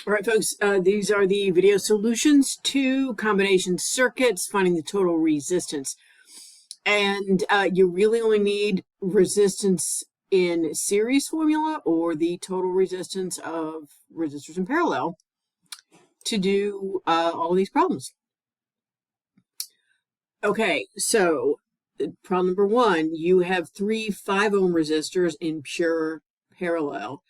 All right, folks, these are the video solutions to combination circuits, finding the total resistance. And you really only need resistance in series formula or the total resistance of resistors in parallel to do all of these problems. Okay, so problem number one, you have three 5-ohm resistors in pure parallel.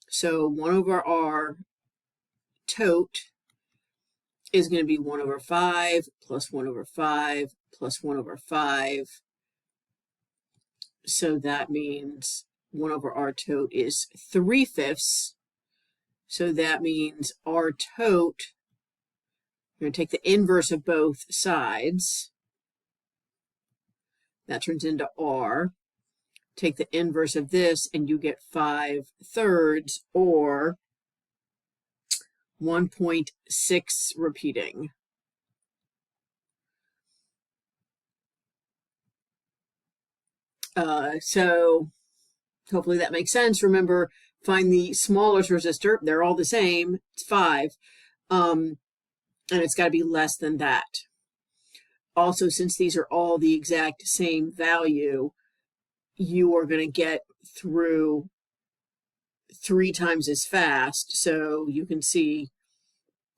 So 1 over R tote is going to be 1 over 5 plus 1 over 5 plus 1 over 5. So that means 1 over R tote is 3/5. So that means R tote, you're going to take the inverse of both sides. That turns into R. Take the inverse of this and you get 5/3 or 1.6 repeating. So hopefully that makes sense. Remember, find the smallest resistor. They're all the same. It's 5. And it's got to be less than that. Also, since these are all the exact same value, you are going to get through 3 times as fast. So you can see,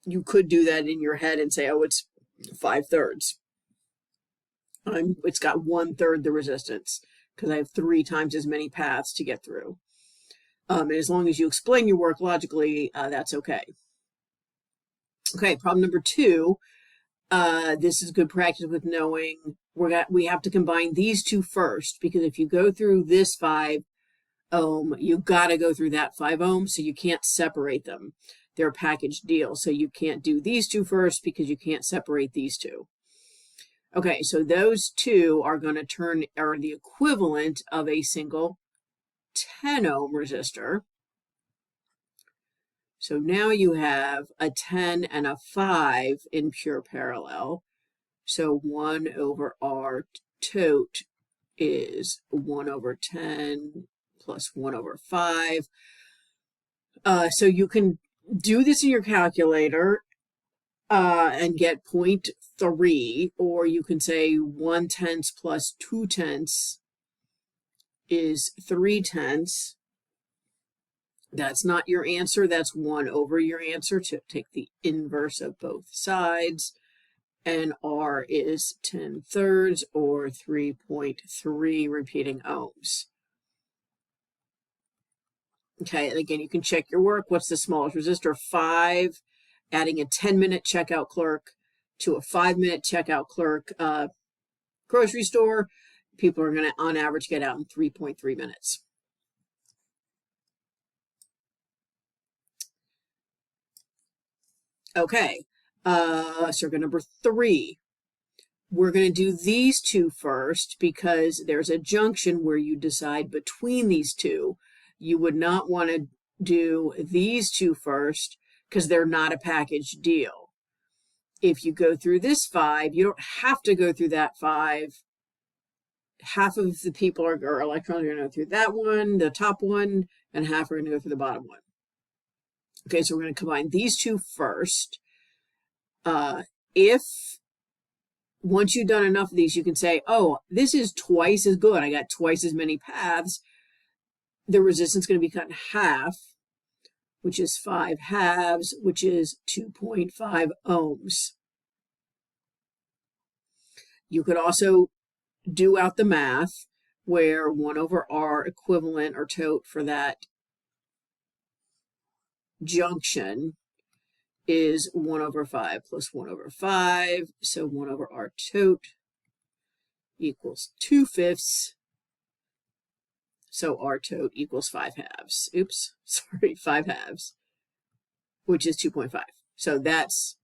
you could do that in your head and say, oh, it's 5/3. It's got 1/3 the resistance because I have 3 times as many paths to get through. And as long as you explain your work logically, that's okay. Okay, problem number 2. This is good practice with knowing we have to combine these two first, because if you go through this 5 ohm, you got to go through that 5 ohm, so you can't separate them. They're a package deal, so you can't do these two first because you can't separate these two. Okay, so those two are going to are the equivalent of a single 10 ohm resistor. So now you have a 10 and a 5 in pure parallel. So 1 over R tote is 1 over 10 plus 1 over 5. So you can do this in your calculator and get 0.3, or you can say 1/10 plus 2/10 is 3/10. That's not your answer. That's 1 over your answer. To take the inverse of both sides. And R is 10/3 or 3.3 repeating ohms. Okay, and again, you can check your work. What's the smallest resistor? 5. Adding a 10-minute checkout clerk to a 5-minute checkout clerk grocery store, people are going to, on average, get out in 3.3 minutes. Okay, circuit number 3. We're going to do these two first because there's a junction where you decide between these two. You would not want to do these two first because they're not a package deal. If you go through this 5, you don't have to go through that 5. Half of the people or electrons are going to go through that one, the top one, and half are going to go through the bottom one. Okay, so we're going to combine these two first. If once you've done enough of these, you can say, oh, this is twice as good. I got twice as many paths. The resistance is going to be cut in half, which is 5/2, which is 2.5 ohms. You could also do out the math where 1 over R equivalent or tote for that junction is 1 over 5 plus 1 over 5. So 1 over R tote equals 2/5. So R tote equals 5/2. Oops, sorry, 5/2, which is 2.5. So that's,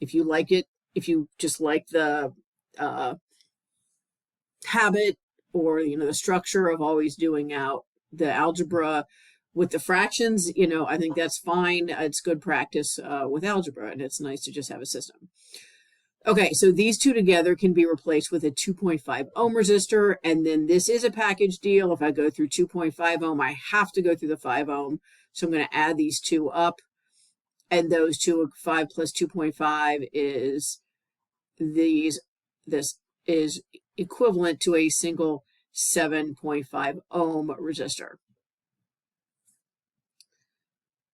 if you like it, if you just like the habit or, the structure of always doing out the algebra with the fractions, I think that's fine. It's good practice with algebra, and it's nice to just have a system. Okay, so these two together can be replaced with a 2.5 ohm resistor, and then this is a package deal. If I go through 2.5 ohm, I have to go through the 5 ohm. So I'm going to add these two up. and those two, 5 plus 2.5 is this is equivalent to a single 7.5 ohm resistor.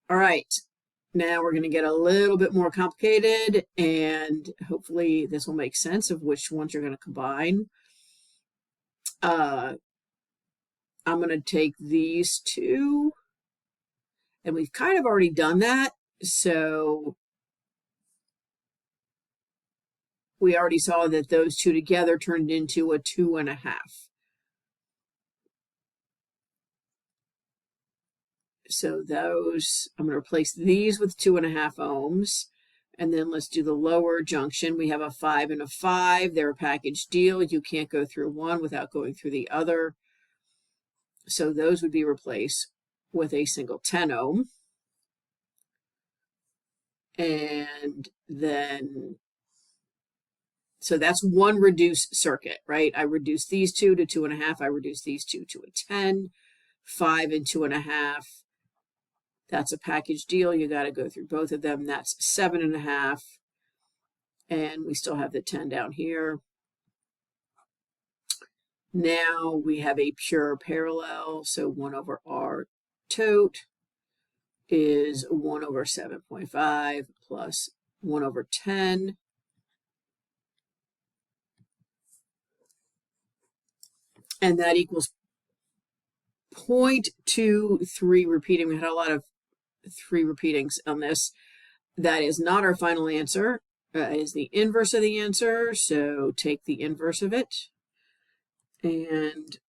All right, now we're going to get a little bit more complicated, and hopefully this will make sense of which ones you're going to combine. I'm going to take these two, and we've kind of already done that, so we already saw that those two together turned into a 2.5. So those, I'm going to replace these with 2.5 ohms. And then let's do the lower junction. We have a 5 and a 5. They're a package deal. You can't go through one without going through the other. So those would be replaced with a single 10 ohm. And then, so that's one reduced circuit, right? I reduced these two to 2.5. I reduced these two to a 10. 5 and 2.5. That's a package deal. You got to go through both of them. That's 7.5. And we still have the 10 down here. Now we have a pure parallel. So 1 over R tote is 1 over 7.5 plus 1 over 10. And that equals 0.23 repeating. We had a lot of 3 repeatings on this. That is not our final answer. It is the inverse of the answer. So take the inverse of it. And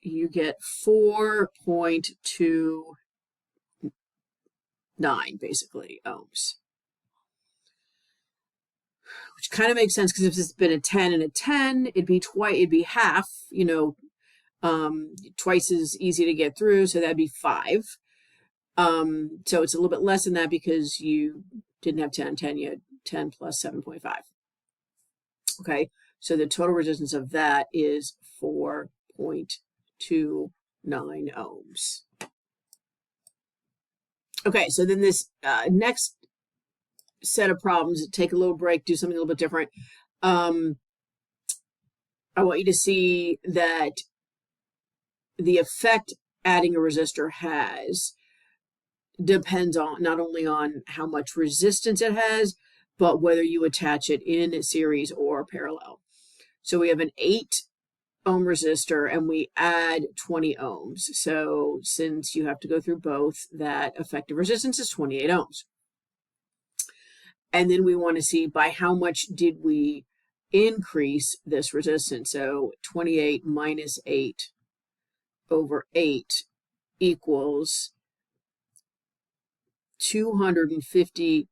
you get 4.29 basically ohms. Which kind of makes sense because if it's been a 10 and a 10, it'd be half, you know, twice as easy to get through, so that'd be 5. So it's a little bit less than that because you didn't have 10, you had 10 plus 7.5. Okay, so the total resistance of that is 4.29 ohms. Okay, so then this next set of problems, take a little break, do something a little bit different. I want you to see that the effect adding a resistor has depends on not only on how much resistance it has, but whether you attach it in series or parallel. So we have an 8 ohm resistor and we add 20 ohms. So since you have to go through both, that effective resistance is 28 ohms. And then we want to see by how much did we increase this resistance. So 28 minus 8 over 8 equals 250%.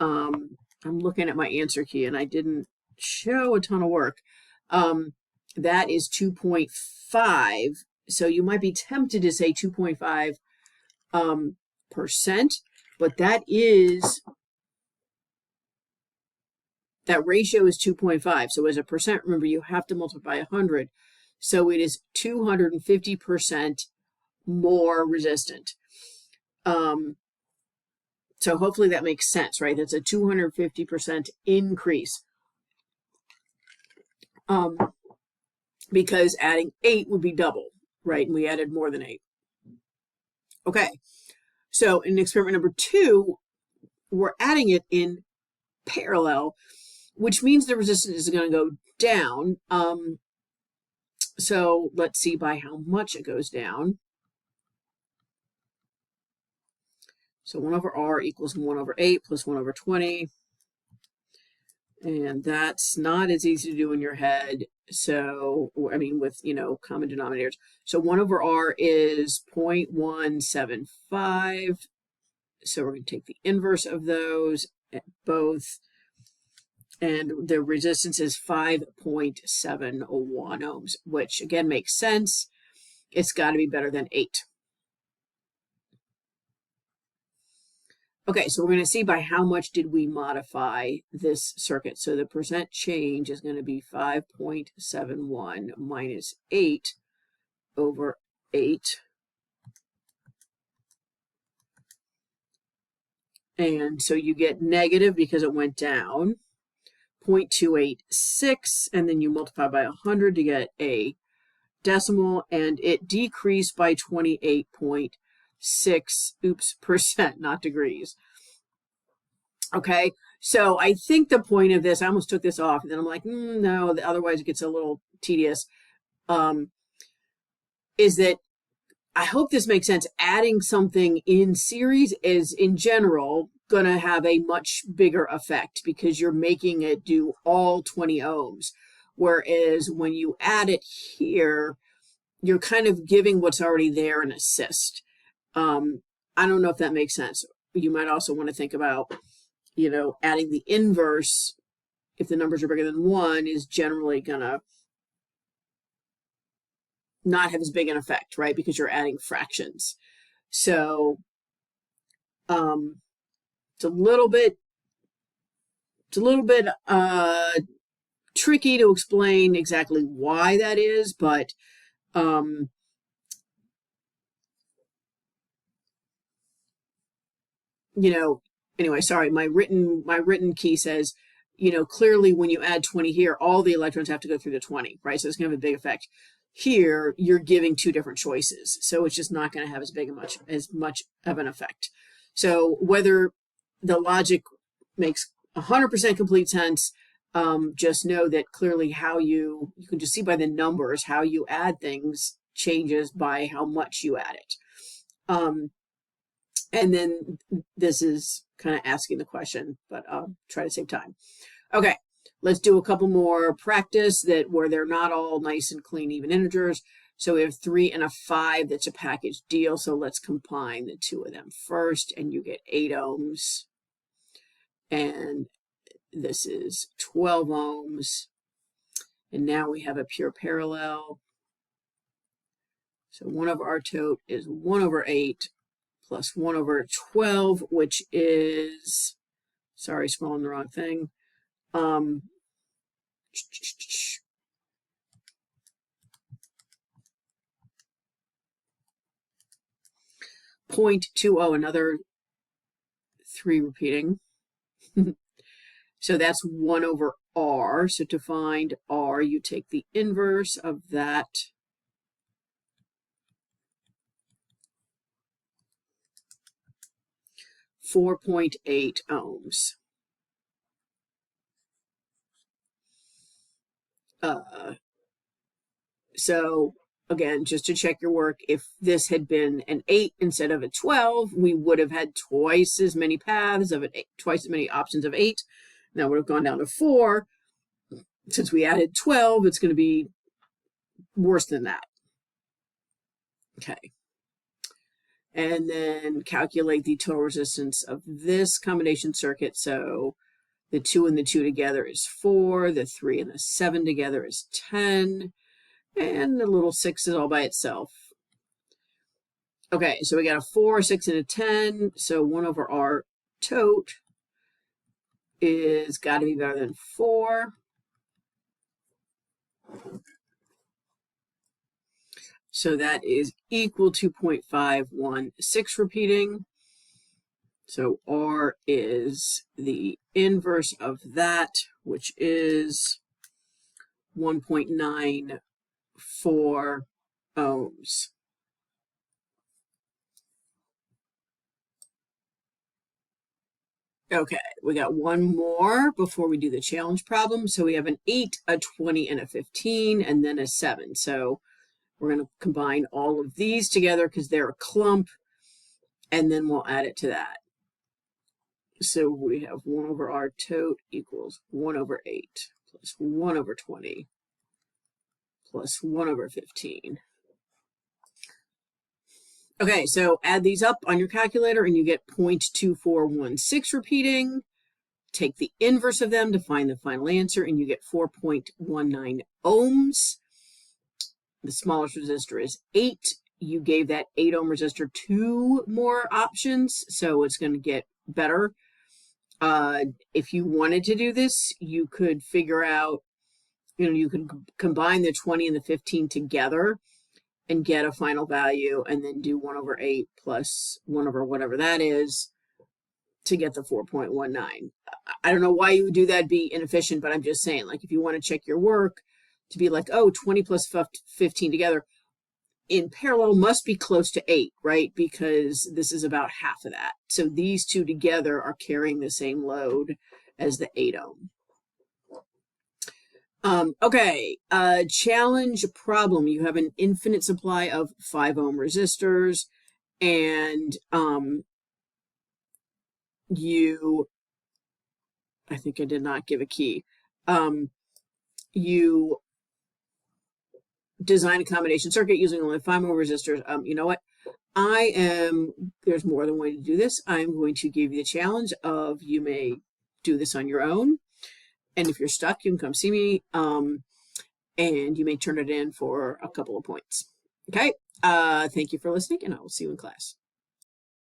I'm looking at my answer key and I didn't show a ton of work. That is 2.5. So you might be tempted to say 2.5 percent, but that ratio is 2.5. So as a percent, remember you have to multiply 100. So it is 250% more resistant. So hopefully that makes sense, right? That's a 250% increase. Because adding 8 would be double, right? And we added more than 8. Okay, so in experiment number 2, we're adding it in parallel, which means the resistance is going to go down. So let's see by how much it goes down. So 1 over R equals 1 over 8 plus 1 over 20. And that's not as easy to do in your head. So, I mean, with, you know, common denominators. So 1 over R is 0.175. So we're going to take the inverse of those at both. And the resistance is 5.71 ohms, which again makes sense. It's got to be better than 8. Okay, so we're going to see by how much did we modify this circuit. So the percent change is going to be 5.71 minus 8 over 8. And so you get negative because it went down, 0.286, and then you multiply by 100 to get a decimal, and it decreased by 28.6% not degrees. Okay, so I think the point of this, I almost took this off, and then I'm like, no, otherwise it gets a little tedious, is that I hope this makes sense. Adding something in series is, in general, going to have a much bigger effect because you're making it do all 20 ohms. Whereas when you add it here, you're kind of giving what's already there an assist. I don't know if that makes sense. You might also want to think about, adding the inverse, if the numbers are bigger than 1, is generally going to not have as big an effect, right? Because you're adding fractions. So it's a little bit tricky to explain exactly why that is, but anyway, sorry, my written key says, clearly when you add 20 here, all the electrons have to go through the 20, right? So it's going to have a big effect. Here, you're giving two different choices, so it's just not going to have as much of an effect. So whether the logic makes 100% complete sense, just know that clearly how you can just see by the numbers how you add things changes by how much you add it. And then this is kind of asking the question, but I'll try to save time. Okay, let's do a couple more practice where they're not all nice and clean, even integers. So we have 3 and a 5. That's a package deal. So let's combine the two of them first, and you get 8 ohms. And this is 12 ohms. And now we have a pure parallel. So 1 over r tote is 1 over 8 plus 1 over 12, which is, sorry, scrolling the wrong thing. 0.20, another 3 repeating. So that's 1 over r. So to find r, you take the inverse of that. .8 ohms. So again, just to check your work, if this had been an 8 instead of a 12, we would have had twice as many paths of it, twice as many options of 8. Now would have gone down to 4. Since we added 12, it's going to be worse than that. Okay. And then calculate the total resistance of this combination circuit. So the 2 and the 2 together is 4. The 3 and the 7 together is 10. And the little 6 is all by itself. Okay, so we got a 4, a 6, and a 10. So 1 over r tote is got to be better than 4. So that is equal to 0.516 repeating. So R is the inverse of that, which is 1.94 ohms. Okay, we got one more before we do the challenge problem. So we have an 8, a 20, and a 15, and then a 7. So we're going to combine all of these together because they're a clump, and then we'll add it to that. So we have 1 over r tote equals 1 over 8 plus 1 over 20 plus 1 over 15. Okay, so add these up on your calculator and you get 0.2416 repeating. Take the inverse of them to find the final answer and you get 4.19 ohms. The smallest resistor is 8. You gave that 8 ohm resistor 2 more options, so it's going to get better. If you wanted to do this, you could figure out, you could combine the 20 and the 15 together and get a final value and then do 1 over 8 plus 1 over whatever that is. to get the 4.19. I don't know why you would do that, be inefficient, but I'm just saying, like, if you want to check your work to be like, oh, 20 plus 15 together in parallel must be close to 8, right? Because this is about half of that. So these two together are carrying the same load as the 8 ohm. Okay, challenge problem. You have an infinite supply of 5 ohm resistors, and I think I did not give a key. You design a combination circuit using only 5 ohm resistors. You know what? There's more than one way to do this. I'm going to give you the challenge of you may do this on your own. And if you're stuck, you can come see me. And you may turn it in for a couple of points. Okay. Thank you for listening, and I will see you in class.